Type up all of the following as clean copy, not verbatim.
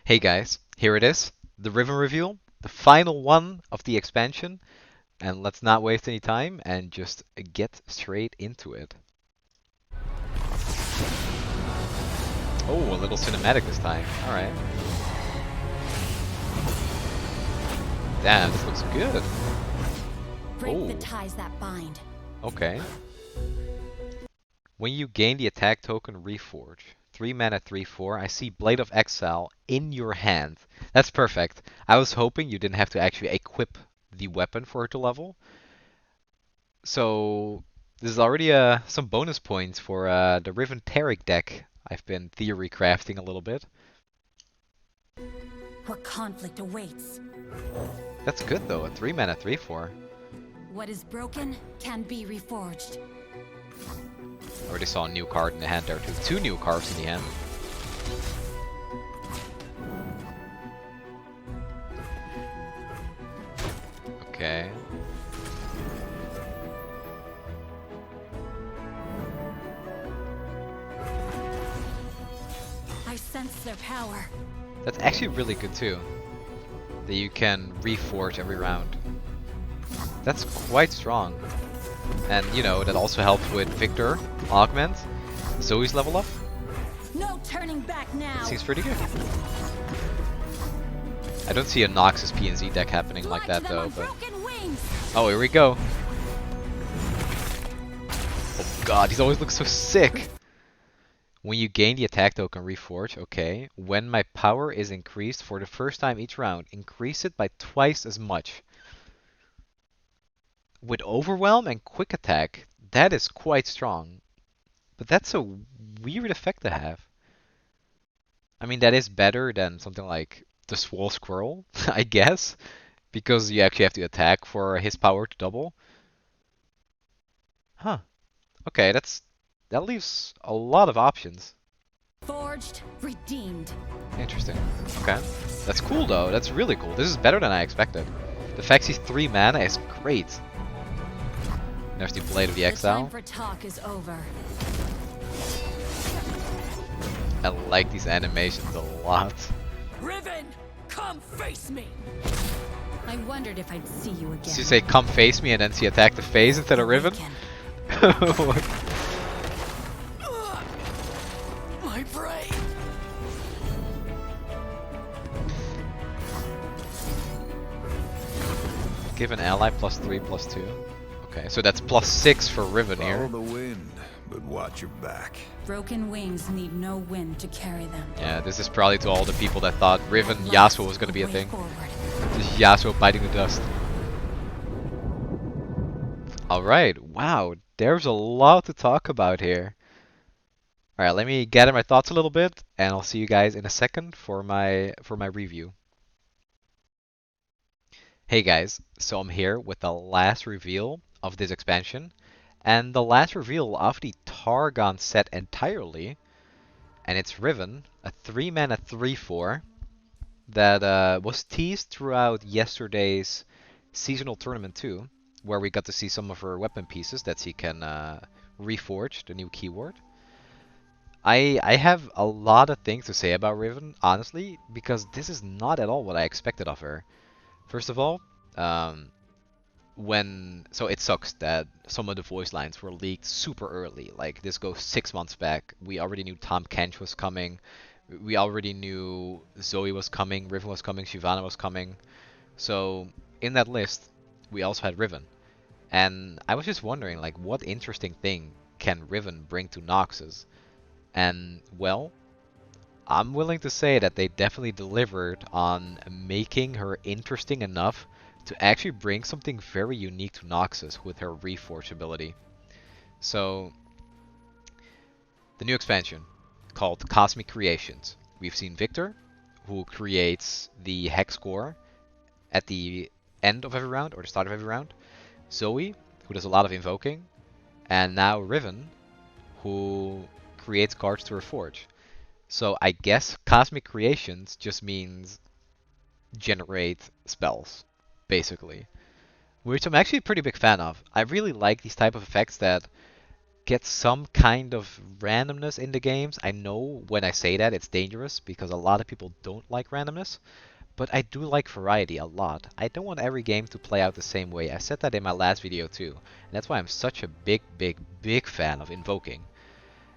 Hey guys, here it is, the Riven reveal, the final one of the expansion, and let's not waste any time and just get straight into it. Oh, a little cinematic this time. Alright. Damn, this looks good. Break the ties that bind. Okay. When you gain the attack token Reforge, 3 mana 3/4, I see Blade of Exile in your hand. That's perfect. I was hoping you didn't have to actually equip the weapon for it to level. So this is already some bonus points for the Runeterra deck I've been theory crafting a little bit. What conflict awaits? That's good though, a 3 mana 3/4. What is broken can be reforged. Already saw a new card in the hand there too. Two new cards in the hand. Okay. I sense their power. That's actually really good too. That you can reforge every round. That's quite strong. And you know, that also helps with Victor, Augment, Zoe's level up. No turning back now. Seems pretty good. I don't see a Noxus PNZ deck happening like that though, but... Oh, here we go. Oh god, these always look so sick! When you gain the attack token Reforge, okay. When my power is increased for the first time each round, increase it by twice as much. With Overwhelm and Quick Attack, that is quite strong. But that's a weird effect to have. I mean, that is better than something like the Swole Squirrel, I guess. Because you actually have to attack for his power to double. Huh. Okay, that leaves a lot of options. Forged, redeemed. Interesting. Okay. That's cool though. That's really cool. This is better than I expected. The fact he's 3 mana is great. There's the Blade of the Exile. The time for talk is over. I like these animations a lot. Riven, come face me. I wondered if I'd see you again. Did you say come face me and then she attacked the face instead of Riven? My brain. Give an ally +3/+2. Okay, so that's +6 for Riven here. Follow the wind, but watch your back. Broken wings need no wind to carry them. Yeah, this is probably to all the people that thought Riven Yasuo was going to be a thing. Just Yasuo biting the dust. Alright, wow, there's a lot to talk about here. Alright, let me gather my thoughts a little bit, and I'll see you guys in a second for my review. Hey guys, so I'm here with the last reveal of this expansion, and the last reveal of the Targon set entirely, and it's Riven, a 3 mana 3/4 that was teased throughout yesterday's seasonal tournament too, where we got to see some of her weapon pieces that she can reforge, the new keyword. I have a lot of things to say about Riven, honestly, because this is not at all what I expected of her. First of all, so it sucks that some of the voice lines were leaked super early. Like this goes 6 months back. We already knew Tom Kench was coming. We already knew Zoe was coming, Riven was coming, Shyvana was coming. So in that list, we also had Riven. And I was just wondering, like, what interesting thing can Riven bring to Noxus? And well, I'm willing to say that they definitely delivered on making her interesting enough to actually bring something very unique to Noxus with her Reforge ability. So, the new expansion called Cosmic Creations. We've seen Victor, who creates the Hex Core at the end of every round or the start of every round. Zoe, who does a lot of invoking. And now Riven, who creates cards to reforge. So I guess Cosmic Creations just means generate spells, basically. Which I'm actually a pretty big fan of. I really like these type of effects that get some kind of randomness in the games. I know when I say that it's dangerous because a lot of people don't like randomness, but I do like variety a lot. I don't want every game to play out the same way. I said that in my last video too, and that's why I'm such a big fan of Invoking.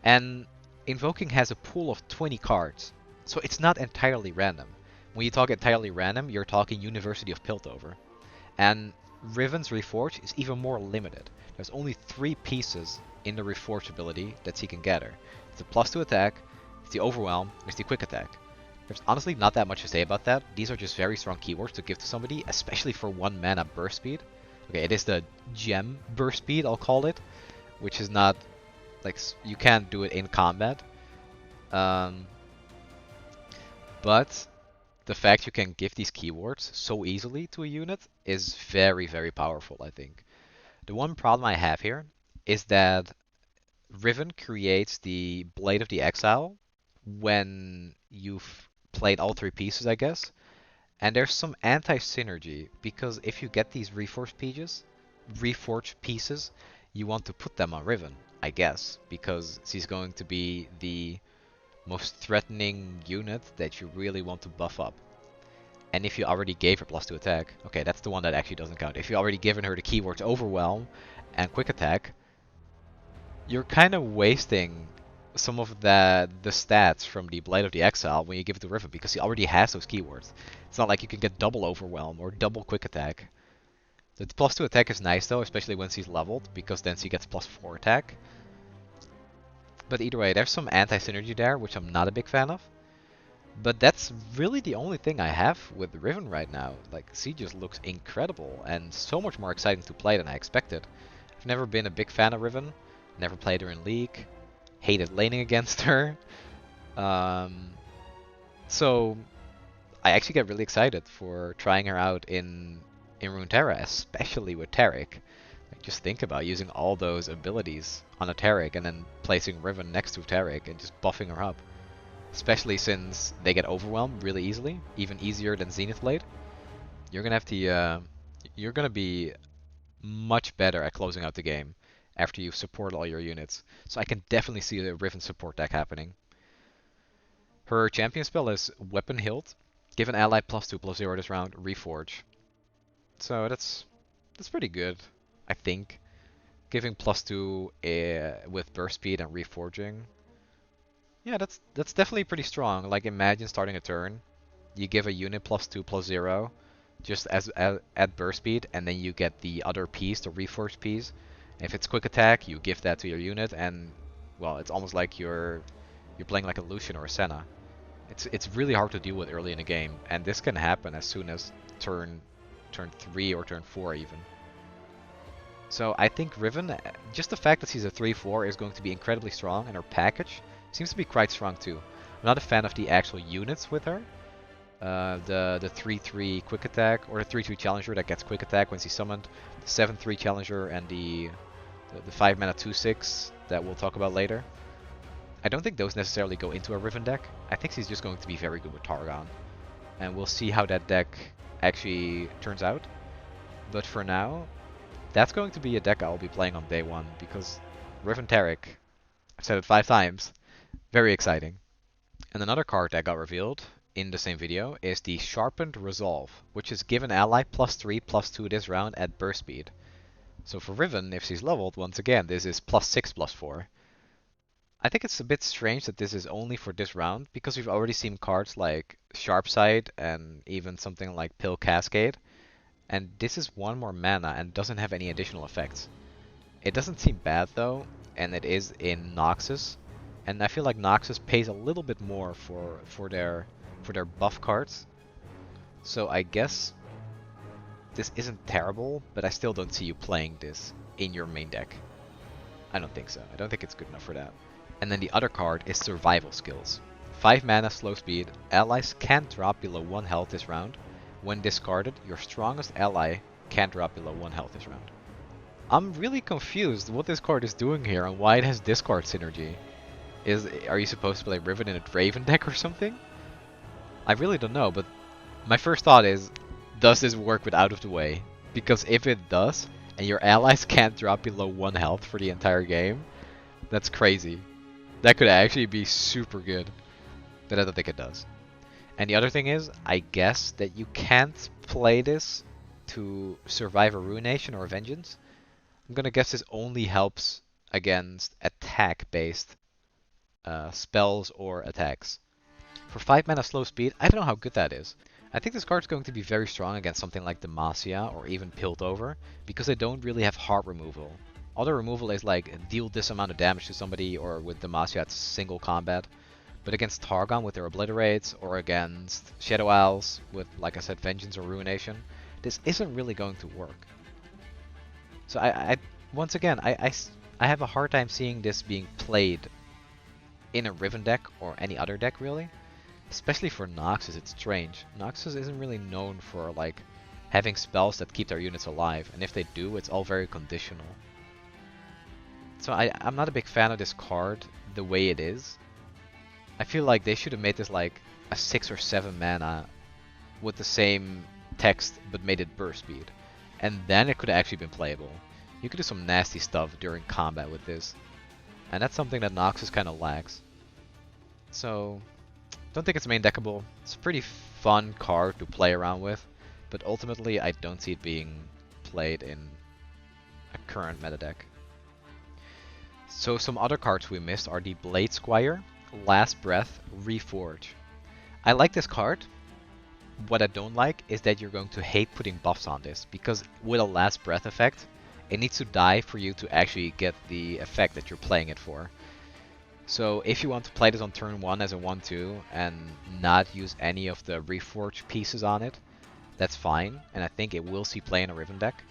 And Invoking has a pool of 20 cards, so it's not entirely random. When you talk entirely random, you're talking University of Piltover. And Riven's Reforge is even more limited. There's only 3 pieces in the Reforge ability that he can gather. It's the +2 attack, it's the Overwhelm, it's the Quick Attack. There's honestly not that much to say about that. These are just very strong keywords to give to somebody, especially for 1 mana burst speed. Okay, it is the gem burst speed, I'll call it, which is not, like, you can't do it in combat. But the fact you can give these keywords so easily to a unit is very powerful, I think. The one problem I have here is that Riven creates the Blade of the Exile when you've played all 3 pieces, I guess. And there's some anti-synergy, because if you get these reforged pieces, you want to put them on Riven, I guess, because she's going to be the most threatening unit that you really want to buff up. And if you already gave her +2 attack, okay, that's the one that actually doesn't count. If you already given her the keywords Overwhelm and Quick Attack, you're kind of wasting some of the stats from the Blade of the Exile when you give it to Riven, because he already has those keywords. It's not like you can get double Overwhelm or double Quick Attack. The +2 attack is nice though, especially when she's leveled, because then she gets +4 attack. But either way, there's some anti-synergy there, which I'm not a big fan of. But that's really the only thing I have with Riven right now. Like, she just looks incredible and so much more exciting to play than I expected. I've never been a big fan of Riven, never played her in League, hated laning against her. So I actually get really excited for trying her out in Runeterra, especially with Taric. Like, just think about using all those abilities on a Taric and then placing Riven next to Taric and just buffing her up. Especially since they get overwhelmed really easily, even easier than Zenith Blade. You're gonna have to, you're gonna be much better at closing out the game after you've supported all your units. So I can definitely see the Riven support deck happening. Her champion spell is Weapon Hilt. Give an ally +2/+0 this round, Reforge. So that's pretty good, I think. Giving +2 with burst speed and reforging. Yeah, that's definitely pretty strong. Like, imagine starting a turn, you give a unit +2/+0 just as at burst speed, and then you get the other piece, the reforged piece. And if it's quick attack, you give that to your unit, and well, it's almost like you're playing like a Lucian or a Senna. It's really hard to deal with early in the game, and this can happen as soon as turn 3 or turn 4 even. So I think Riven, just the fact that she's a 3/4 is going to be incredibly strong, and her package seems to be quite strong too. I'm not a fan of the actual units with her. The 3/3 quick attack, or the 3/3 challenger that gets quick attack when she's summoned, the 7/3 challenger, and the 5 mana 2/6 that we'll talk about later. I don't think those necessarily go into a Riven deck. I think she's just going to be very good with Targon. And we'll see how that deck actually turns out. But for now, that's going to be a deck I'll be playing on day 1, because Riven Taric, I've said it 5 times, very exciting. And another card that got revealed in the same video is the Sharpened Resolve, which is give an ally +3/+2 this round at burst speed. So for Riven, if she's leveled, once again, this is +6/+4. I think it's a bit strange that this is only for this round, because we've already seen cards like Sharpsight and even something like Pill Cascade, and this is 1 more mana and doesn't have any additional effects. It doesn't seem bad though, and it is in Noxus, and I feel like Noxus pays a little bit more for their buff cards. So I guess this isn't terrible, but I still don't see you playing this in your main deck. I don't think so. I don't think it's good enough for that. And then the other card is Survival Skills. 5 mana, slow speed. Allies can't drop below 1 health this round. When discarded, your strongest ally can't drop below 1 health this round. I'm really confused what this card is doing here and why it has discard synergy. Are you supposed to play Riven in a Draven deck or something? I really don't know, but my first thought is, does this work with Out of the Way? Because if it does, and your allies can't drop below 1 health for the entire game, That's crazy. That could actually be super good, but I don't think it does. And the other thing is, I guess that you can't play this to survive a Ruination or a Vengeance. I'm gonna guess this only helps against attack-based spells or attacks. For 5 mana slow speed, I don't know how good that is. I think this card's going to be very strong against something like Demacia or even Piltover, because they don't really have heart removal. Other removal is like deal this amount of damage to somebody, or with Demacia it's single combat. But against Targon with their Obliterates, or against Shadow Owls with, like I said, Vengeance or Ruination, this isn't really going to work. So once again, I have a hard time seeing this being played in a Riven deck or any other deck really. Especially for Noxus, it's strange. Noxus isn't really known for like having spells that keep their units alive, and if they do, it's all very conditional. So I'm not a big fan of this card the way it is. I feel like they should have made this like a 6 or 7 mana with the same text but made it burst speed. And then it could have actually been playable. You could do some nasty stuff during combat with this. And that's something that Noxus kind of lacks. So, don't think it's main deckable. It's a pretty fun card to play around with. But ultimately, I don't see it being played in a current meta deck. So some other cards we missed are the Blade Squire, Last Breath, Reforge. I like this card. What I don't like is that you're going to hate putting buffs on this, because with a Last Breath effect, it needs to die for you to actually get the effect that you're playing it for. So if you want to play this on turn 1 as a 1-2 and not use any of the Reforge pieces on it, that's fine, and I think it will see play in a Riven deck.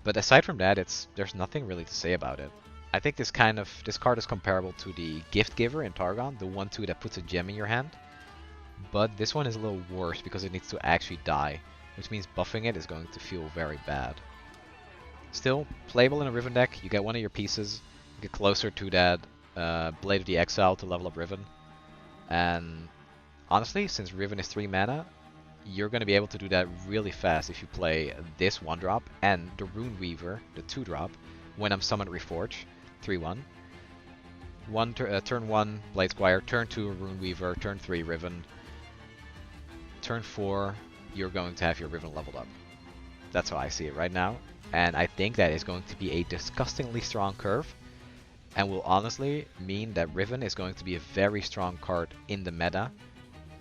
But aside from that, there's nothing really to say about it. I think this card is comparable to the Gift Giver in Targon, the 1-2 that puts a gem in your hand. But this one is a little worse because it needs to actually die, which means buffing it is going to feel very bad. Still, playable in a Riven deck, you get one of your pieces, you get closer to that Blade of the Exile to level up Riven. And honestly, since Riven is 3 mana, you're going to be able to do that really fast if you play this 1-drop and the Rune Weaver, the 2-drop, when I'm summoned Reforge, 3-1. Turn 1, Blade Squire, turn 2, Rune Weaver, turn 3, Riven. Turn 4, you're going to have your Riven leveled up. That's how I see it right now. And I think that is going to be a disgustingly strong curve, and will honestly mean that Riven is going to be a very strong card in the meta,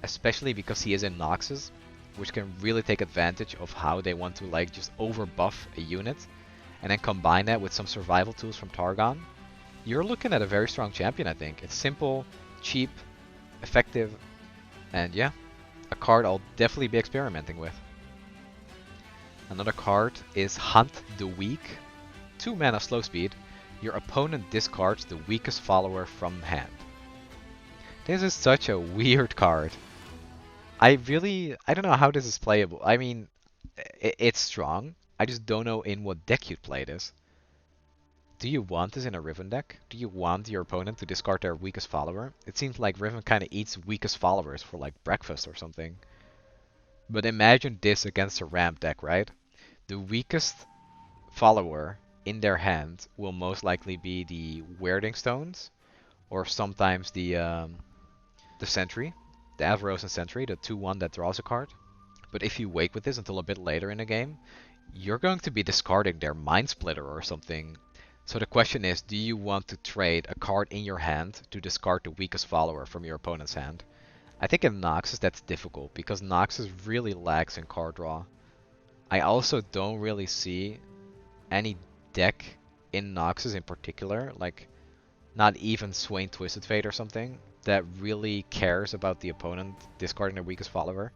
especially because he is in Noxus, which can really take advantage of how they want to like just overbuff a unit, and then combine that with some survival tools from Targon. You're looking at a very strong champion, I think. It's simple, cheap, effective, and yeah, a card I'll definitely be experimenting with. Another card is Hunt the Weak. 2 mana slow speed. Your opponent discards the weakest follower from hand. This is such a weird card. I don't know how this is playable. I mean, it's strong. I just don't know in what deck you'd play this. Do you want this in a Riven deck? Do you want your opponent to discard their weakest follower? It seems like Riven kind of eats weakest followers for like breakfast or something. But imagine this against a ramp deck, right? The weakest follower in their hand will most likely be the Weirding Stones, or sometimes the Sentry, the Avarosan Sentry, the 2-1 that draws a card. But if you wait with this until a bit later in the game, you're going to be discarding their Mind Splitter or something. So the question is, do you want to trade a card in your hand to discard the weakest follower from your opponent's hand? I think in Noxus that's difficult, because Noxus really lacks in card draw. I also don't really see any deck in Noxus in particular, like not even Swain Twisted Fate or something, that really cares about the opponent discarding their weakest follower.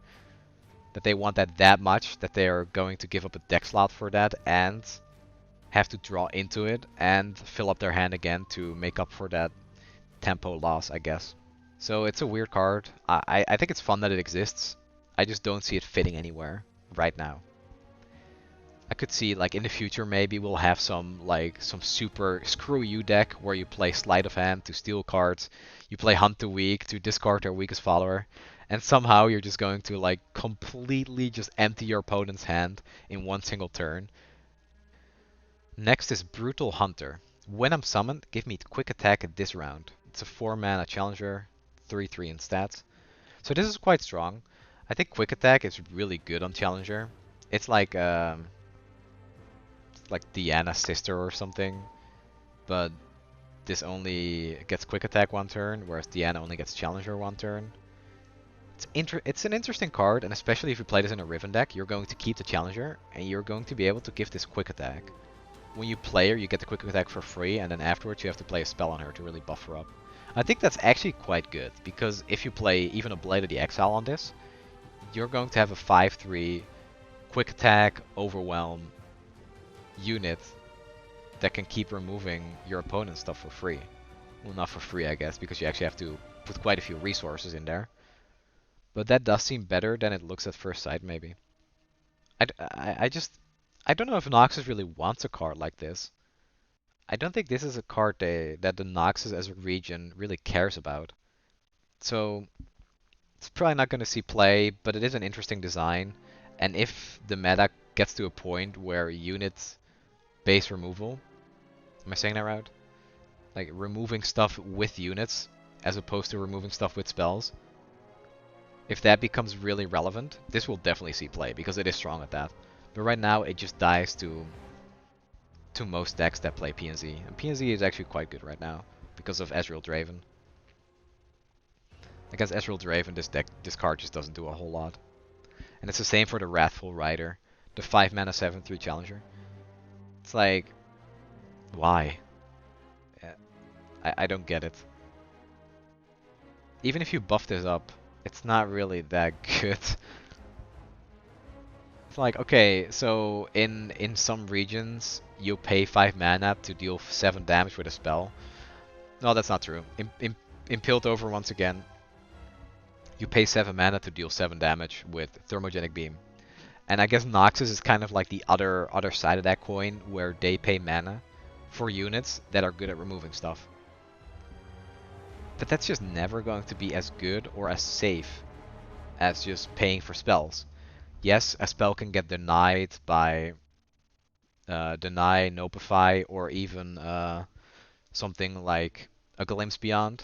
That they want that much, that they are going to give up a deck slot for that and have to draw into it and fill up their hand again to make up for that tempo loss, I guess. So it's a weird card. I think it's fun that it exists. I just don't see it fitting anywhere right now. I could see like in the future maybe we'll have some super screw you deck where you play Sleight of Hand to steal cards, you play Hunt the Weak to discard their weakest follower, and somehow you're just going to like completely just empty your opponent's hand in one single turn. Next is Brutal Hunter. When I'm summoned, give me quick attack at this round. It's a 4 mana challenger, 3/3 in stats. So this is quite strong. I think quick attack is really good on challenger. It's like Diana's sister or something, but this only gets quick attack one turn, whereas Diana only gets challenger one turn. It's an interesting card, and especially if you play this in a Riven deck, you're going to keep the challenger, and you're going to be able to give this quick attack. When you play her, you get the quick attack for free, and then afterwards you have to play a spell on her to really buff her up. I think that's actually quite good, because if you play even a Blade of the Exile on this, you're going to have a 5/3 quick attack, overwhelm unit that can keep removing your opponent's stuff for free. Well, not for free, I guess, because you actually have to put quite a few resources in there. But that does seem better than it looks at first sight, maybe. I don't know if Noxus really wants a card like this. I don't think this is a card that the Noxus as a region really cares about. So it's probably not going to see play, but it is an interesting design. And if the meta gets to a point where unit base removal, am I saying that right? Like removing stuff with units as opposed to removing stuff with spells. If that becomes really relevant, this will definitely see play because it is strong at that. But right now it just dies to most decks that play PNZ. And PNZ is actually quite good right now because of Ezreal Draven. Against Ezreal Draven, this card just doesn't do a whole lot. And it's the same for the Wrathful Rider, the 5 mana 7/3 challenger. It's like, why? I don't get it. Even if you buff this up, it's not really that good. It's like, okay, so in some regions, you pay 5 mana to deal 7 damage with a spell. No, that's not true. In Piltover, once again, you pay 7 mana to deal 7 damage with Thermogenic Beam. And I guess Noxus is kind of like the other side of that coin, where they pay mana for units that are good at removing stuff. But that's just never going to be as good or as safe as just paying for spells. Yes, a spell can get denied by Deny, Nopify, or even something like a Glimpse Beyond.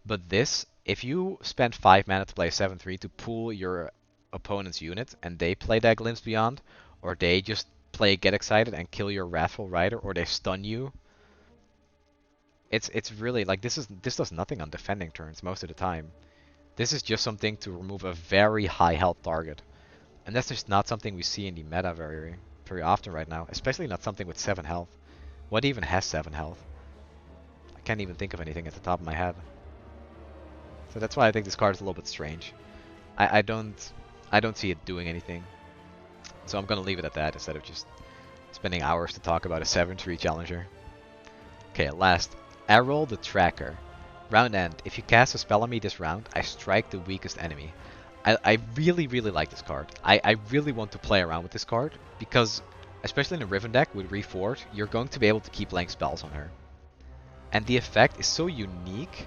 But this, if you spend 5 mana to play 7/3 to pull your opponent's unit, and they play that Glimpse Beyond, or they just play Get Excited and kill your Wrathful Rider, or they stun you, it's really like this does nothing on defending turns most of the time. This is just something to remove a very high health target, and that's just not something we see in the meta very often right now. Especially not something with 7 health. What even has 7 health? I can't even think of anything at the top of my head. So that's why I think this card is a little bit strange. I don't see it doing anything. So I'm gonna leave it at that instead of just spending hours to talk about a 7/3 challenger. Okay, last. Errol the Tracker. Round end. If you cast a spell on me this round, I strike the weakest enemy. I really like this card. I really want to play around with this card because, especially in a Riven deck with Reforged, you're going to be able to keep laying spells on her. And the effect is so unique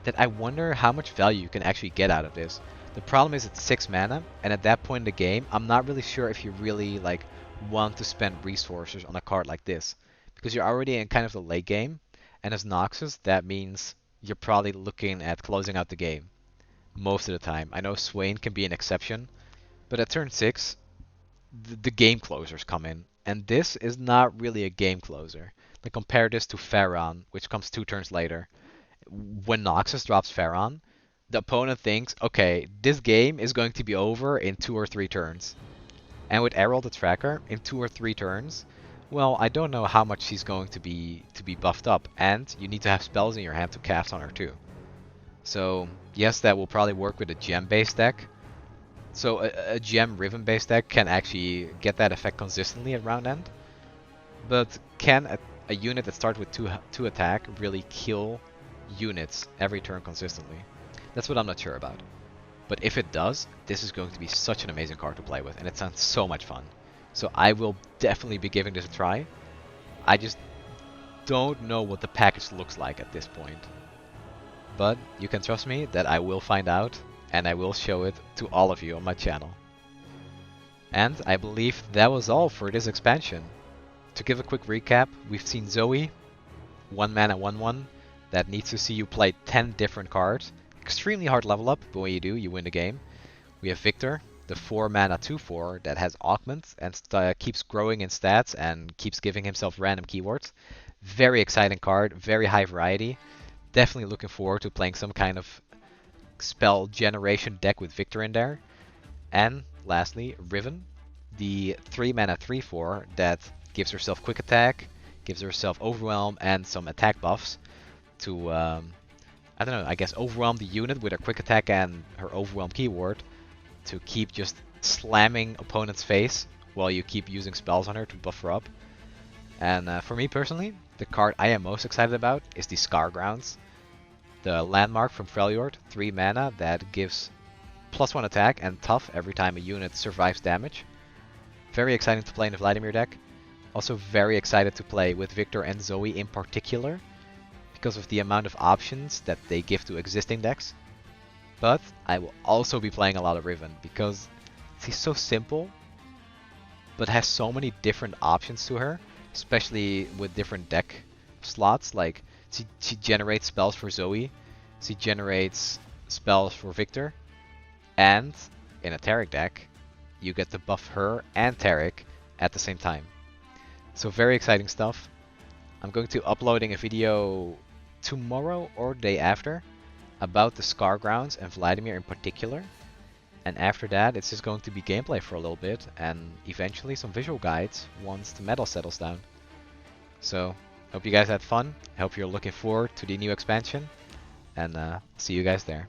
that I wonder how much value you can actually get out of this. The problem is it's 6 mana, and at that point in the game, I'm not really sure if you really like want to spend resources on a card like this. Because you're already in kind of the late game, and as Noxus, that means you're probably looking at closing out the game most of the time. I know Swain can be an exception, but at turn 6, the game closers come in, and this is not really a game closer. Like compare this to Pharaon, which comes 2 turns later. When Noxus drops Pharaon, the opponent thinks, okay, this game is going to be over in 2 or 3 turns. And with Errol the Tracker, in 2 or 3 turns, well, I don't know how much she's going to be buffed up, and you need to have spells in your hand to cast on her too. So yes, that will probably work with a gem-based deck. So a gem Riven-based deck can actually get that effect consistently at round end. But can a unit that starts with 2 attack really kill units every turn consistently? That's what I'm not sure about. But if it does, this is going to be such an amazing card to play with, and it sounds so much fun. So I will definitely be giving this a try. I just don't know what the package looks like at this point. But you can trust me that I will find out, and I will show it to all of you on my channel. And I believe that was all for this expansion. To give a quick recap, we've seen Zoe, 1 mana 1/1, that needs to see you play 10 different cards. Extremely hard level up, but when you do, you win the game. We have Victor, the 4 mana 2/4 that has augment and keeps growing in stats and keeps giving himself random keywords. Very exciting card, very high variety. Definitely looking forward to playing some kind of spell generation deck with Victor in there. And lastly, Riven, the 3 mana 3/4 that gives herself quick attack, gives herself overwhelm and some attack buffs to, I don't know, I guess overwhelm the unit with her quick attack and her overwhelm keyword to keep just slamming opponent's face while you keep using spells on her to buff her up. And for me personally, the card I am most excited about is the Scar Grounds, the landmark from Freljord, 3 mana that gives +1 attack and tough every time a unit survives damage. Very exciting to play in the Vladimir deck. Also very excited to play with Victor and Zoe in particular, because of the amount of options that they give to existing decks. But I will also be playing a lot of Riven, because she's so simple, but has so many different options to her, especially with different deck slots. Like, she generates spells for Zoe, she generates spells for Victor, and in a Taric deck, you get to buff her and Taric at the same time. So very exciting stuff. I'm going to uploading a video tomorrow or day after about the Scar Grounds and Vladimir in particular. And after that, it's just going to be gameplay for a little bit and eventually some visual guides once the meta settles down. So, hope you guys had fun. I hope you're looking forward to the new expansion, and see you guys there.